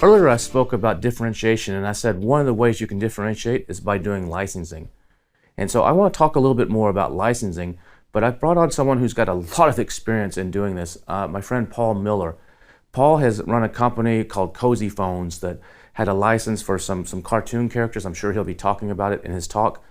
Earlier I spoke about differentiation, and I said one of the ways you can differentiate is by doing licensing. And so I want to talk a little bit more about licensing, but I've brought on someone who's got a lot of experience in doing this, my friend Paul Miller. Paul has run a company called Cozy Phones that had a license for some cartoon characters. I'm sure he'll be talking about it in his talk,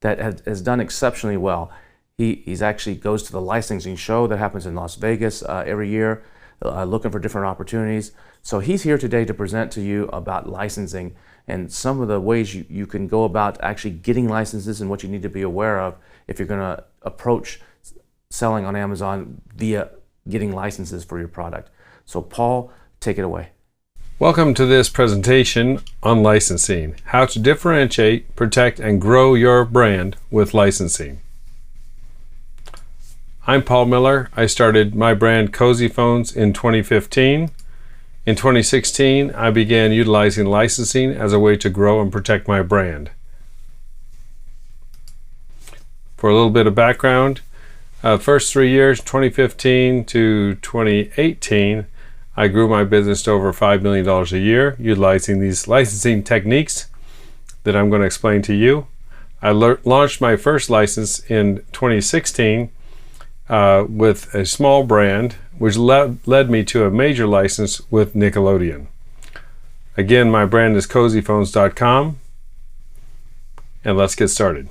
that has done exceptionally well. He's actually goes to the licensing show that happens in Las Vegas every year, looking for different opportunities. So he's here today to present to you about licensing and some of the ways you can go about actually getting licenses and what you need to be aware of if you're going to approach selling on Amazon via getting licenses for your product. So Paul, take it away. Welcome to this presentation on licensing, how to differentiate, protect, and grow your brand with licensing. I'm Paul Miller. I started my brand Cozy Phones in 2015. In 2016, I began utilizing licensing as a way to grow and protect my brand. For a little bit of background, first 3 years, 2015 to 2018, I grew my business to over $5 million a year utilizing these licensing techniques that I'm going to explain to you. I launched my first license in 2016 with a small brand, which led me to a major license with Nickelodeon. Again, my brand is cozyphones.com, and let's get started.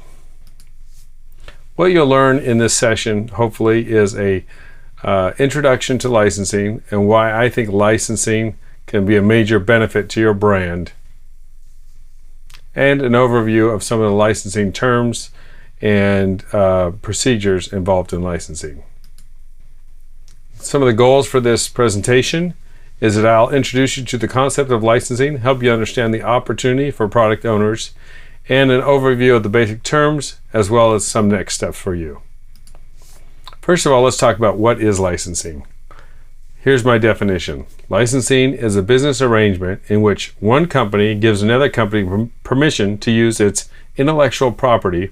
What you'll learn in this session, hopefully, is a introduction to licensing and why I think licensing can be a major benefit to your brand, and an overview of some of the licensing terms and procedures involved in licensing. Some of the goals for this presentation is that I'll introduce you to the concept of licensing, help you understand the opportunity for product owners, and an overview of the basic terms, as well as some next steps for you. First of all, let's talk about what is licensing. Here's my definition. Licensing is a business arrangement in which one company gives another company permission to use its intellectual property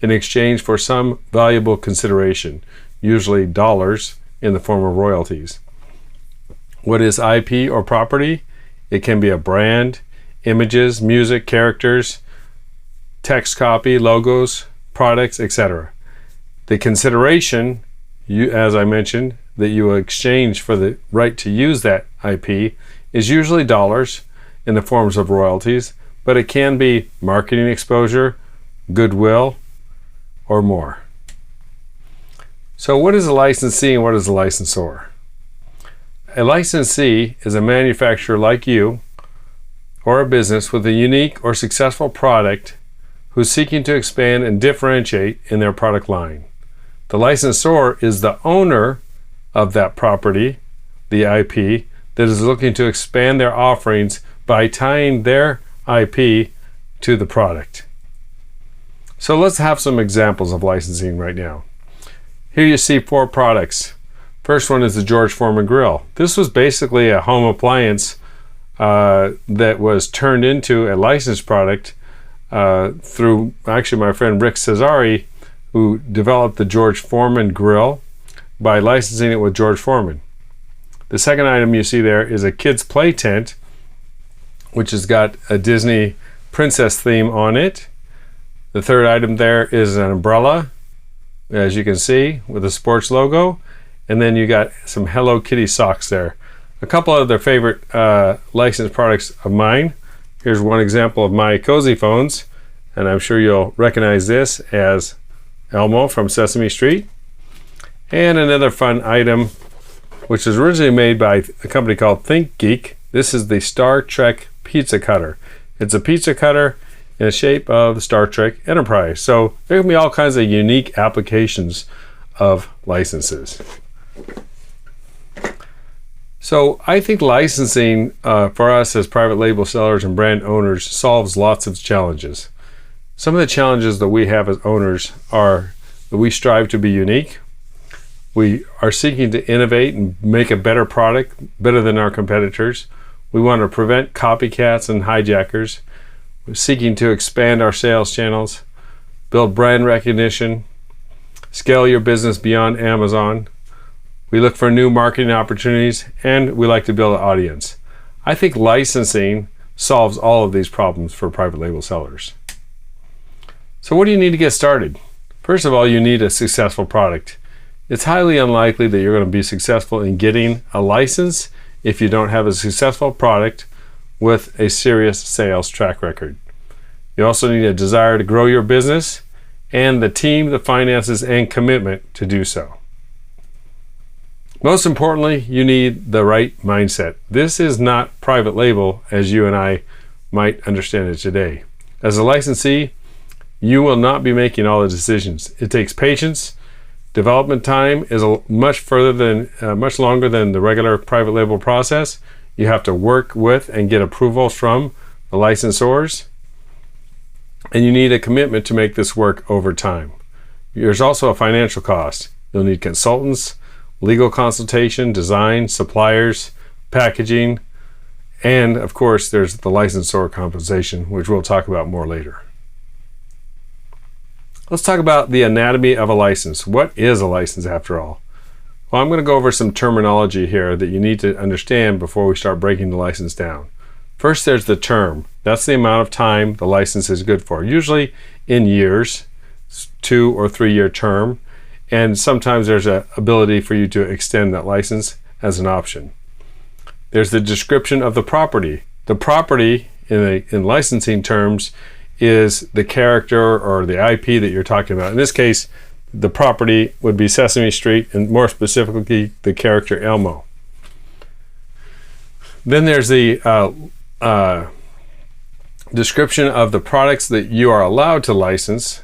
in exchange for some valuable consideration, usually dollars in the form of royalties. What is IP or property? It can be a brand, images, music, characters, text copy, logos, products, etc. The consideration, as I mentioned, that you will exchange for the right to use that IP is usually dollars in the forms of royalties, but it can be marketing exposure, goodwill, or more. So what is a licensee and what is a licensor? A licensee is a manufacturer like you or a business with a unique or successful product who's seeking to expand and differentiate in their product line. The licensor is the owner of that property, the IP, that is looking to expand their offerings by tying their IP to the product. So let's have some examples of licensing right now. Here you see 4 products. First one is the George Foreman grill. This was basically a home appliance that was turned into a licensed product through actually my friend Rick Cesari, who developed the George Foreman grill by licensing it with George Foreman. The second item you see there is a kids play tent, which has got a Disney princess theme on it. The third item there is an umbrella, as you can see, with a sports logo. And then you got some Hello Kitty socks there. A couple of their favorite licensed products of mine. Here's one example of my Cozy Phones, and I'm sure you'll recognize this as Elmo from Sesame Street. And another fun item, which was originally made by a company called ThinkGeek. This is the Star Trek pizza cutter. It's a pizza cutter in the shape of the Star Trek Enterprise. So there can be all kinds of unique applications of licenses. So I think licensing for us as private label sellers and brand owners solves lots of challenges. Some of the challenges that we have as owners are that we strive to be unique. We are seeking to innovate and make a better product, better than our competitors. We want to prevent copycats and hijackers. We're seeking to expand our sales channels, build brand recognition, scale your business beyond Amazon. We look for new marketing opportunities, and we like to build an audience. I think licensing solves all of these problems for private label sellers. So what do you need to get started? First of all, you need a successful product. It's highly unlikely that you're going to be successful in getting a license if you don't have a successful product with a serious sales track record. You also need a desire to grow your business and the team, the finances, and commitment to do so. Most importantly, you need the right mindset. This is not private label as you and I might understand it today. As a licensee, you will not be making all the decisions. It takes patience. Development time is much longer than the regular private label process. You have to work with and get approvals from the licensors, and you need a commitment to make this work over time. There's also a financial cost. You'll need consultants, legal consultation, design, suppliers, packaging, and of course there's the licensor compensation, which we'll talk about more later. Let's talk about the anatomy of a license. What is a license after all? Well, I'm going to go over some terminology here that you need to understand before we start breaking the license down. First, there's the term. That's the amount of time the license is good for, usually in years, 2 or 3 year term, and sometimes there's an ability for you to extend that license as an option. There's the description of the property. The property in licensing terms is the character or the IP that you're talking about. In this case, the property would be Sesame Street, and more specifically, the character Elmo. Then there's the description of the products that you are allowed to license,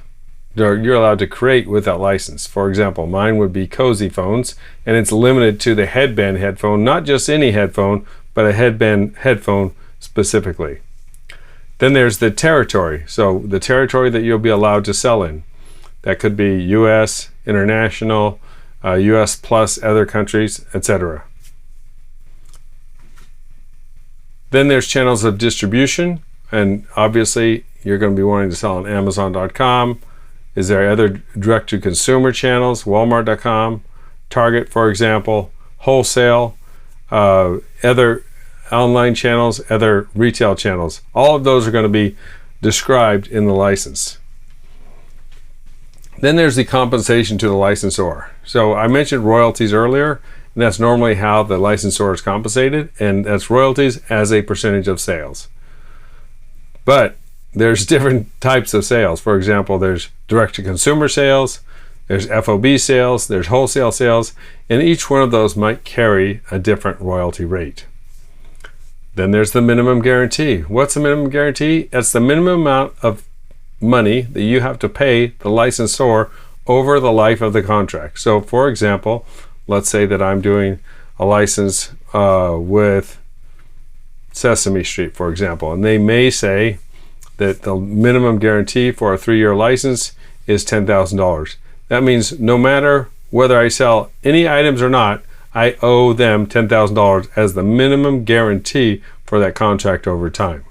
or you're allowed to create with that license. For example, mine would be Cozy Phones, and it's limited to the headband headphone, not just any headphone, but a headband headphone specifically. Then there's the territory. So the territory that you'll be allowed to sell in. That could be US, international, US plus other countries, etc. Then there's channels of distribution, and obviously you're going to be wanting to sell on Amazon.com. Is there other direct-to-consumer channels, Walmart.com, Target, for example, wholesale, other online channels, other retail channels. All of those are going to be described in the license. Then there's the compensation to the licensor. So I mentioned royalties earlier, and that's normally how the licensor is compensated, and that's royalties as a percentage of sales. But there's different types of sales. For example, there's direct-to-consumer sales, there's FOB sales, there's wholesale sales, and each one of those might carry a different royalty rate. Then there's the minimum guarantee. What's the minimum guarantee? It's the minimum amount of money that you have to pay the licensor over the life of the contract. So for example, let's say that I'm doing a license with Sesame Street, for example, and they may say that the minimum guarantee for a 3-year license is $10,000. That means no matter whether I sell any items or not, I owe them $10,000 as the minimum guarantee for that contract over time.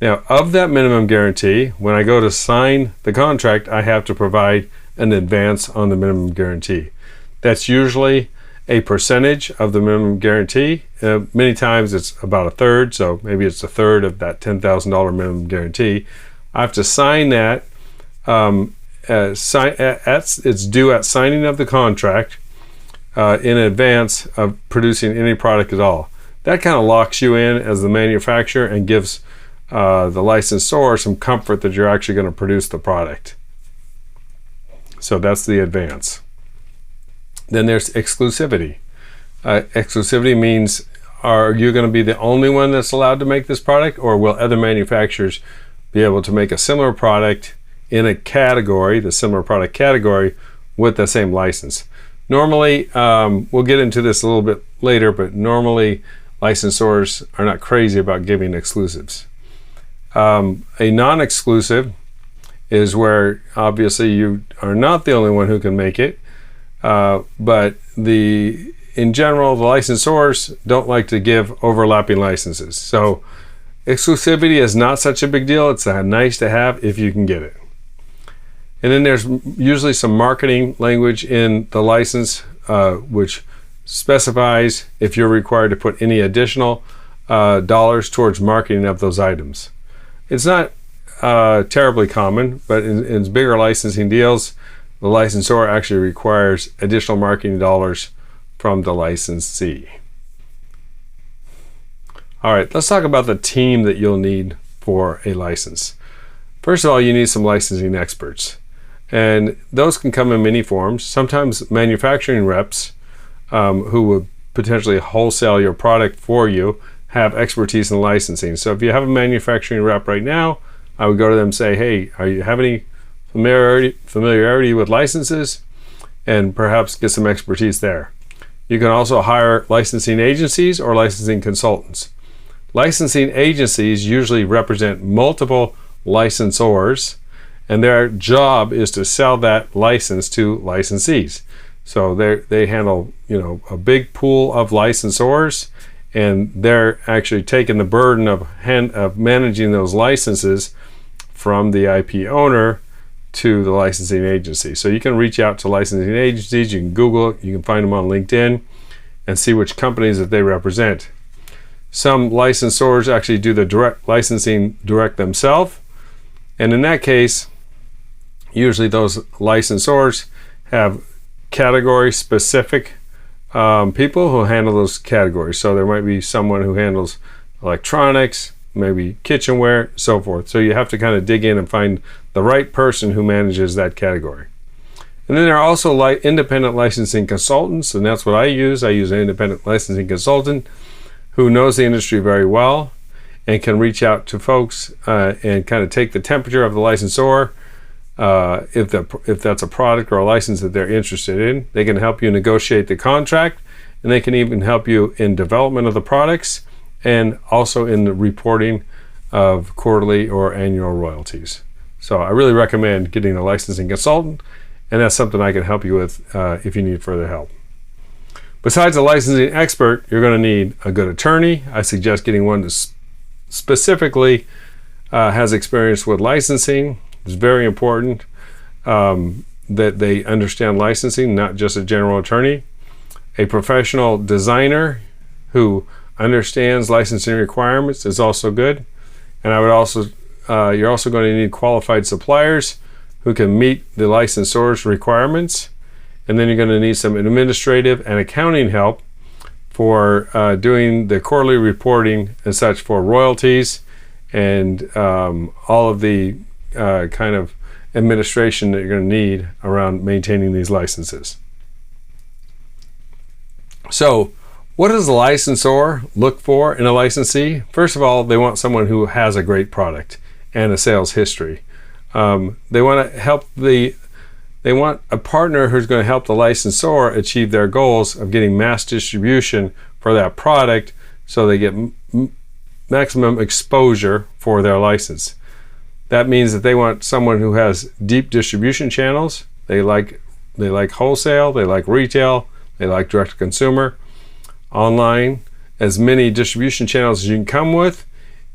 Now, of that minimum guarantee, when I go to sign the contract, I have to provide an advance on the minimum guarantee. That's usually a percentage of the minimum guarantee. Many times it's about a third, so maybe it's a third of that $10,000 minimum guarantee. I have to sign that. It's due at signing of the contract in advance of producing any product at all. That kind of locks you in as the manufacturer and gives the licensor some comfort that you're actually going to produce the product. So that's the advance. Then there's exclusivity. Exclusivity means, are you going to be the only one that's allowed to make this product, or will other manufacturers be able to make a similar product in a category, the similar product category, with the same license? Normally, we'll get into this a little bit later, but normally licensors are not crazy about giving exclusives. A non-exclusive is where obviously you are not the only one who can make it, but in general, the licensors don't like to give overlapping licenses. So exclusivity is not such a big deal. It's nice to have if you can get it. And then there's usually some marketing language in the license which specifies if you're required to put any additional dollars towards marketing of those items. It's not terribly common, but in bigger licensing deals, the licensor actually requires additional marketing dollars from the licensee. All right, let's talk about the team that you'll need for a license. First of all, you need some licensing experts, and those can come in many forms. Sometimes manufacturing reps who would potentially wholesale your product for you have expertise in licensing. So if you have a manufacturing rep right now, I would go to them and say, hey, are you have any familiarity with licenses? And perhaps get some expertise there. You can also hire licensing agencies or licensing consultants. Licensing agencies usually represent multiple licensors, and their job is to sell that license to licensees. So they handle, a big pool of licensors, and they're actually taking the burden of managing those licenses from the IP owner to the licensing agency. So you can reach out to licensing agencies, you can Google it, you can find them on LinkedIn and see which companies that they represent. Some licensors actually do the direct licensing themselves, and in that case, usually those licensors have category specific people who handle those categories. So there might be someone who handles electronics, maybe kitchenware, so forth. So you have to kind of dig in and find the right person who manages that category. And then there are also independent licensing consultants, and that's what I use. I use an independent licensing consultant who knows the industry very well and can reach out to folks and kind of take the temperature of the licensor. If that's a product or a license that they're interested in, they can help you negotiate the contract, and they can even help you in development of the products and also in the reporting of quarterly or annual royalties. So I really recommend getting a licensing consultant, and that's something I can help you with if you need further help. Besides a licensing expert, you're going to need a good attorney. I suggest getting one that specifically has experience with licensing. It's very important that they understand licensing, not just a general attorney. A professional designer who understands licensing requirements is also good. And I would also, you're also going to need qualified suppliers who can meet the licensor's requirements. And then you're going to need some administrative and accounting help for doing the quarterly reporting and such for royalties and all of the kind of administration that you're going to need around maintaining these licenses. So what does a licensor look for in a licensee? First of all, they want someone who has a great product and a sales history. They want to help they want a partner who's going to help the licensor achieve their goals of getting mass distribution for that product so they get maximum exposure for their license. That means that they want someone who has deep distribution channels. They like wholesale, they like retail, they like direct to consumer, online. As many distribution channels as you can come with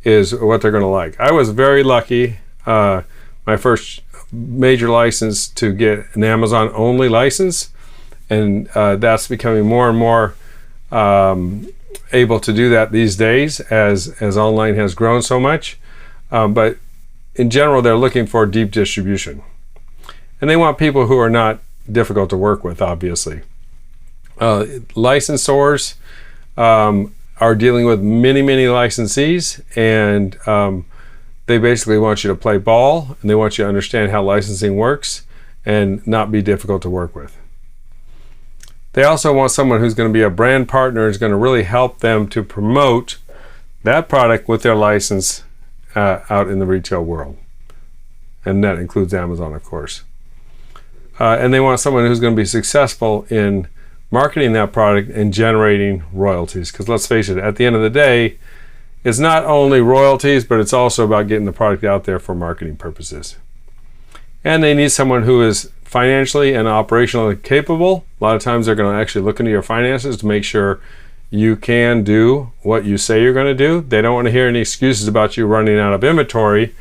is what they're going to like. I was very lucky. My first major license to get an Amazon only license, and that's becoming more and more able to do that these days as online has grown so much. But in general, they're looking for deep distribution, and they want people who are not difficult to work with, obviously. Licensors are dealing with many licensees, and they basically want you to play ball, and they want you to understand how licensing works and not be difficult to work with. They also want someone who's going to be a brand partner, who's going to really help them to promote that product with their license out in the retail world. And that includes Amazon, of course. And they want someone who's going to be successful in marketing that product and generating royalties. Because let's face it, at the end of the day, it's not only royalties, but it's also about getting the product out there for marketing purposes. And they need someone who is financially and operationally capable. A lot of times they're going to actually look into your finances to make sure you can do what you say you're going to do. They don't want to hear any excuses about you running out of inventory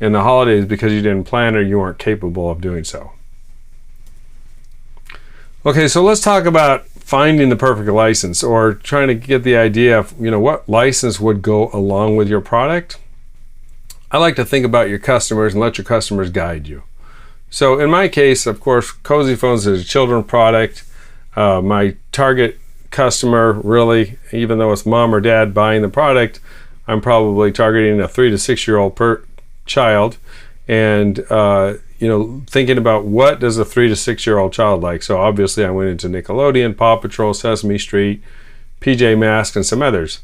in the holidays because you didn't plan or you weren't capable of doing so. Okay, so let's talk about finding the perfect license or trying to get the idea of, what license would go along with your product, I like to think about your customers and let your customers guide you. So in my case, of course, Cozy Phones is a children's product. My target customer, really, even though it's mom or dad buying the product, I'm probably targeting a 3 to 6 year old per child, and thinking about what does a 3 to 6 year old child like. So obviously I went into Nickelodeon, Paw Patrol, Sesame Street, PJ Masks, and some others.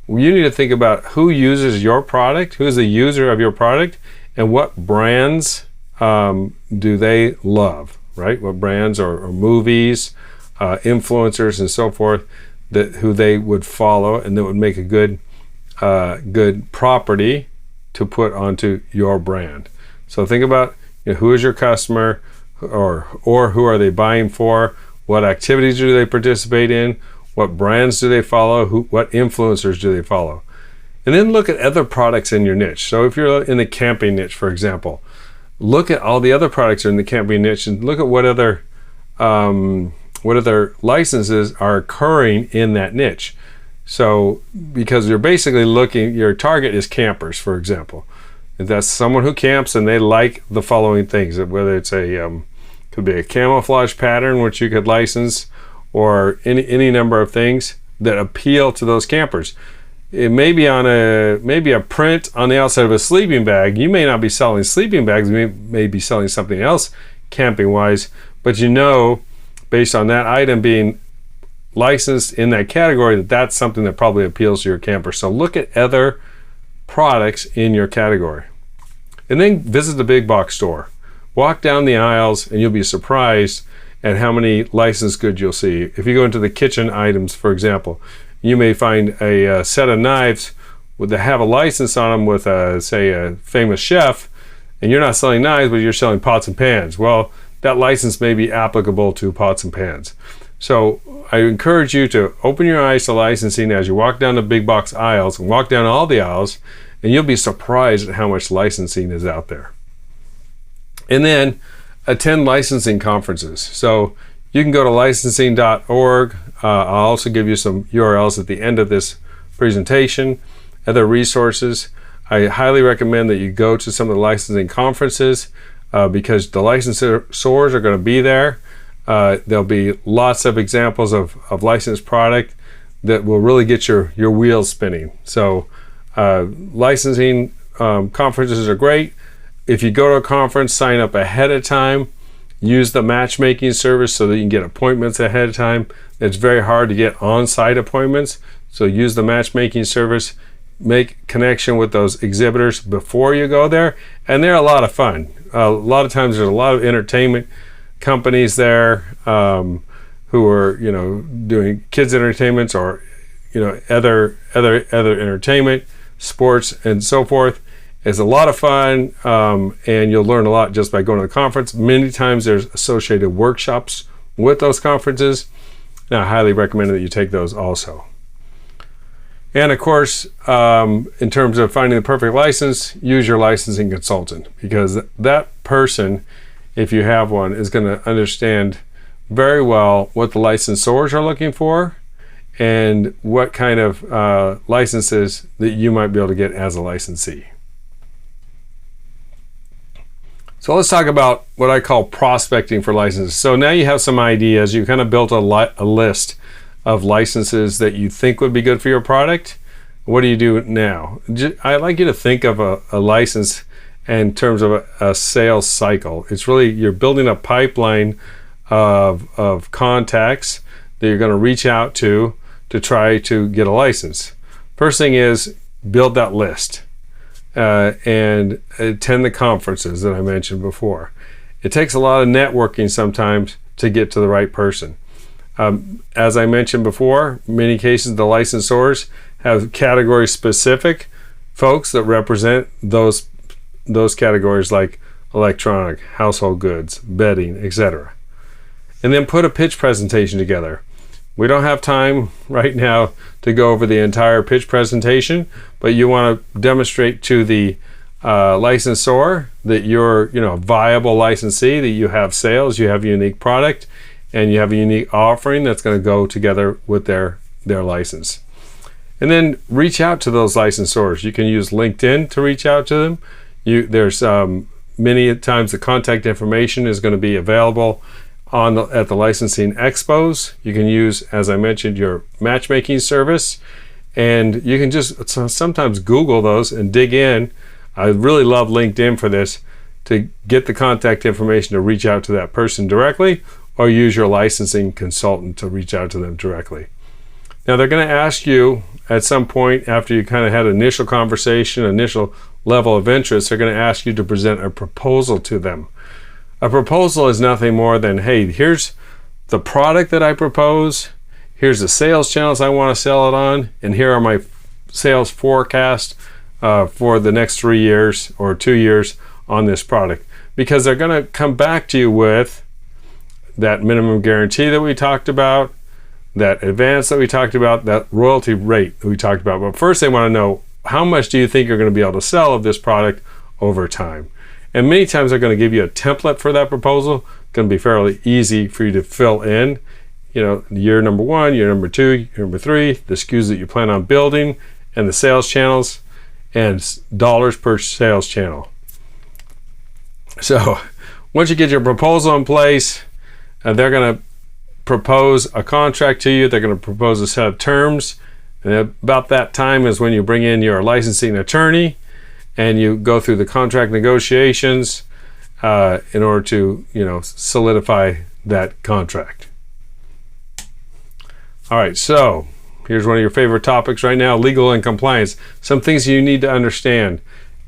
You need to think about who uses your product, who is the user of your product, and what brands do they love, right? What brands or movies, influencers, and so forth who they would follow and that would make a good property to put onto your brand. So think about who is your customer, or who are they buying for? What activities do they participate in? What brands do they follow? What influencers do they follow? And then look at other products in your niche. So if you're in the camping niche, for example, look at all the other products in the camping niche and look at what other licenses are occurring in that niche. So because you're basically your target is campers, for example. If that's someone who camps and they like the following things, whether it's could be a camouflage pattern, which you could license, or any number of things that appeal to those campers. It may be maybe a print on the outside of a sleeping bag. You may not be selling sleeping bags, you may be selling something else camping wise, but based on that item being licensed in that category, that's something that probably appeals to your camper. So look at other products in your category. And then visit the big box store. Walk down the aisles and you'll be surprised at how many licensed goods you'll see. If you go into the kitchen items, for example, you may find a set of knives that have a license on them with, say, a famous chef, and you're not selling knives, but you're selling pots and pans. Well, that license may be applicable to pots and pans. So I encourage you to open your eyes to licensing as you walk down the big box aisles and walk down all the aisles, and you'll be surprised at how much licensing is out there. And then attend licensing conferences. So you can go to licensing.org. I'll also give you some URLs at the end of this presentation, other resources. I highly recommend that you go to some of the licensing conferences because the licensors are going to be there. There'll be lots of examples of licensed product that will really get your wheels spinning. So licensing conferences are great. If you go to a conference, sign up ahead of time. Use the matchmaking service so that you can get appointments ahead of time. It's very hard to get on-site appointments, so use the matchmaking service. Make connection with those exhibitors before you go there, and they're a lot of fun. A lot of times there's a lot of entertainment companies there who are doing kids entertainments or other entertainment, sports, and so forth. It's a lot of fun, and you'll learn a lot just by going to the conference. Many times there's associated workshops with those conferences. Now, I highly recommend that you take those also. And of course, in terms of finding the perfect license, use your licensing consultant, because that person, if you have one, is going to understand very well what the licensors are looking for and what kind of licenses that you might be able to get as a licensee. So let's talk about what I call prospecting for licenses. So now you have some ideas. You kind of built a list of licenses that you think would be good for your product. What do you do now? I'd like you to think of a license in terms of a sales cycle. It's really, you're building a pipeline of contacts that you're going to reach out to try to get a license. First thing is build that list. And attend the conferences that I mentioned before. It takes a lot of networking sometimes to get to the right person. As I mentioned before, many cases the licensors have category specific folks that represent those categories like electronic, household goods, bedding, etc. And then put a pitch presentation together. We don't have time right now to go over the entire pitch presentation, but you want to demonstrate to the licensor that you're a viable licensee, that you have sales, you have a unique product, and you have a unique offering that's going to go together with their license. And then reach out to those licensors. You can use LinkedIn to reach out to them. There's many times the contact information is going to be available at the licensing expos. You can use, as I mentioned, your matchmaking service, and you can just sometimes Google those and dig in. I really love LinkedIn for this, to get the contact information to reach out to that person directly, or use your licensing consultant to reach out to them directly. Now, they're going to ask you at some point after you kind of had an initial conversation, initial level of interest, they're going to ask you to present a proposal to them. A proposal is nothing more than, hey, here's the product that I propose, here's the sales channels I want to sell it on, and here are my sales forecast for the next 3 years or 2 years on this product. Because they're going to come back to you with that minimum guarantee that we talked about, that advance that we talked about, that royalty rate that we talked about. But first they want to know, how much do you think you're going to be able to sell of this product over time? And many times they're going to give you a template for that proposal. It's going to be fairly easy for you to fill in, year number 1, year number 2, year number 3, the SKUs that you plan on building, and the sales channels, and dollars per sales channel. So once you get your proposal in place, they're going to propose a contract to you. They're going to propose a set of terms. And about that time is when you bring in your licensing attorney and you go through the contract negotiations in order to, solidify that contract. All right, so here's one of your favorite topics right now, legal and compliance. Some things you need to understand.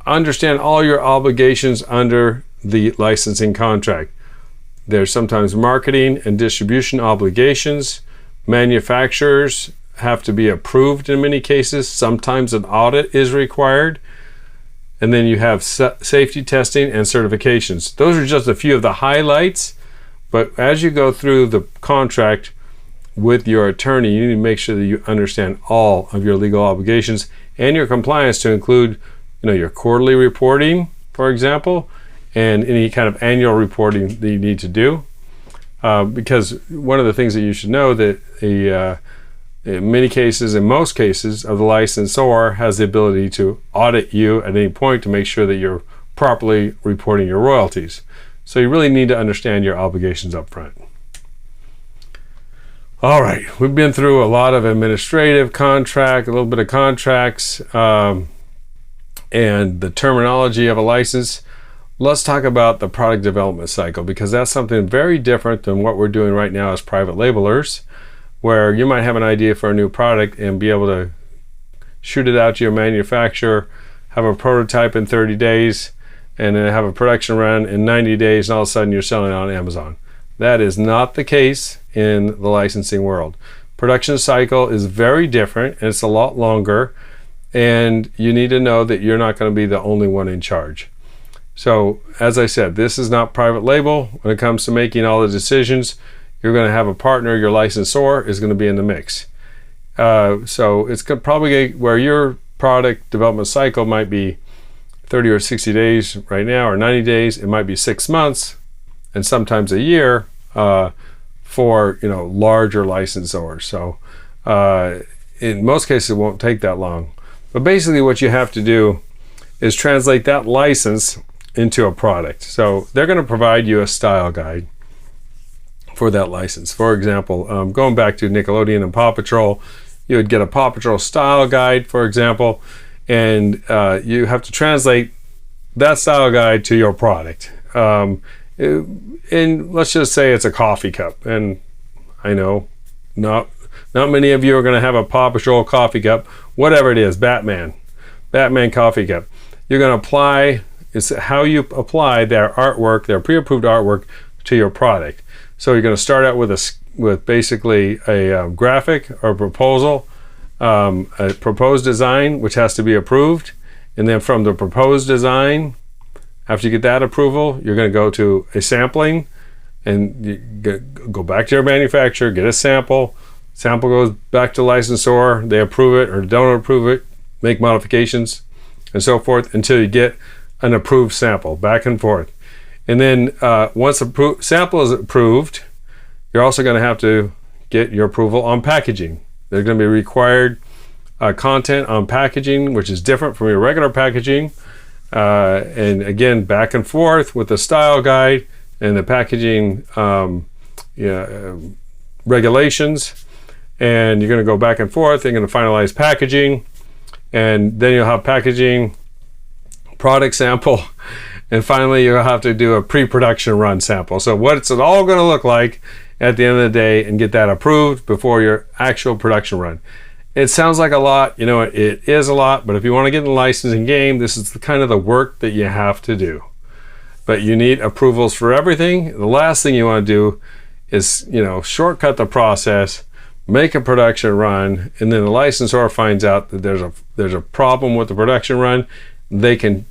Understand all your obligations under the licensing contract. There's sometimes marketing and distribution obligations. Manufacturers have to be approved in many cases. Sometimes an audit is required. And then you have safety testing and certifications. Those are just a few of the highlights. But as you go through the contract with your attorney, you need to make sure that you understand all of your legal obligations and your compliance, to include, your quarterly reporting, for example, and any kind of annual reporting that you need to do. Because one of the things that you should know, that in most cases of the licensor has the ability to audit you at any point to make sure that you're properly reporting your royalties. So you really need to understand your obligations up front. All right, we've been through a lot of administrative contract, a little bit of contracts, and the terminology of a license. Let's talk about the product development cycle, because that's something very different than what we're doing right now as private labelers, where you might have an idea for a new product and be able to shoot it out to your manufacturer, have a prototype in 30 days, and then have a production run in 90 days, and all of a sudden you're selling it on Amazon. That is not the case in the licensing world. Production cycle is very different, and it's a lot longer, and you need to know that you're not going to be the only one in charge. So, as I said, this is not private label. When it comes to making all the decisions, you're going to have a partner. Your licensor is going to be in the mix. So it's probably where your product development cycle might be 30 or 60 days right now, or 90 days. It might be 6 months, and sometimes a year for larger licensors. So in most cases, it won't take that long. But basically, what you have to do is translate that license into a product. So they're going to provide you a style guide for that license. For example, going back to Nickelodeon and Paw Patrol, you would get a Paw Patrol style guide, for example, and you have to translate that style guide to your product. And let's just say it's a coffee cup, and I know not many of you are going to have a Paw Patrol coffee cup, whatever it is, Batman coffee cup. You're going to apply, it's how you apply their artwork, their pre-approved artwork to your product. So you're going to start out with basically a graphic or proposal, a proposed design, which has to be approved. And then from the proposed design, after you get that approval, you're going to go to a sampling, and you go back to your manufacturer, get a sample. Sample goes back to licensor, they approve it or don't approve it, make modifications, and so forth, until you get an approved sample, back and forth. And then once sample is approved, You're also going to have to get your approval on packaging. There's going to be required content on packaging, which is different from your regular packaging. And again, back and forth with the style guide and the packaging regulations. And you're going to go back and forth. You're going to finalize packaging. And then you'll have packaging, product sample, and finally you'll have to do a pre-production run sample. So what's it all going to look like at the end of the day, and get that approved before your actual production run. It sounds like a lot, you know, it is a lot, but if you want to get in the licensing game, this is the kind of the work that you have to do. But you need approvals for everything. The last thing you want to do is, you know, shortcut the process, make a production run, and then the licensor finds out that there's a problem with the production run. They can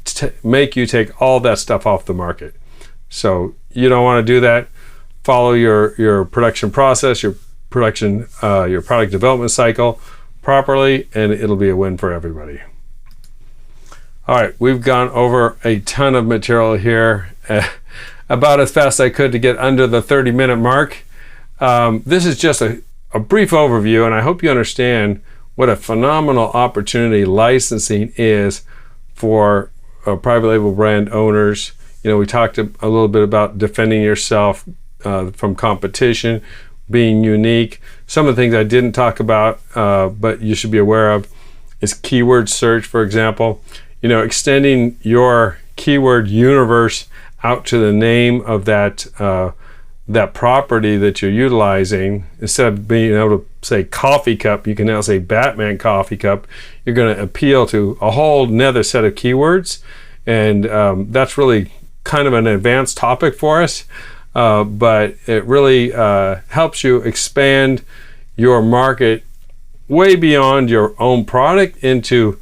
make you take all that stuff off the market. So you don't want to do that. Follow your production process, your product development cycle properly, and it'll be a win for everybody. All right, we've gone over a ton of material here, about as fast as I could to get under the 30-minute mark. This is just a brief overview, and I hope you understand what a phenomenal opportunity licensing is for private label brand owners. You know, we talked a little bit about defending yourself from competition, being unique. Some of the things I didn't talk about, but you should be aware of, is keyword search, for example. You know, extending your keyword universe out to the name of that property that you're utilizing. Instead of being able to say coffee cup, you can now say Batman coffee cup. You're going to appeal to a whole nother set of keywords, and that's really kind of an advanced topic for us. But it really helps you expand your market way beyond your own product into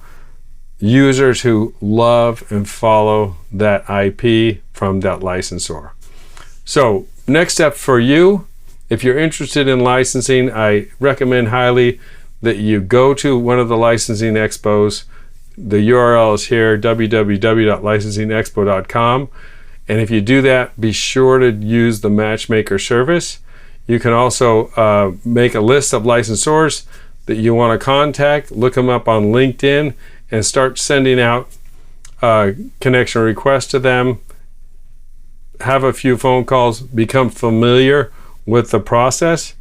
users who love and follow that IP from that licensor. So next step for you, if you're interested in licensing, I recommend highly that you go to one of the licensing expos. The URL is here, www.licensingexpo.com. And if you do that, be sure to use the matchmaker service. You can also make a list of licensors that you want to contact, look them up on LinkedIn, and start sending out connection requests to them. Have a few phone calls, become familiar with the process.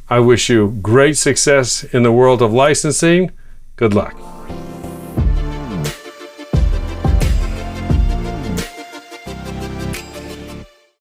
I wish you great success in the world of licensing. Good luck.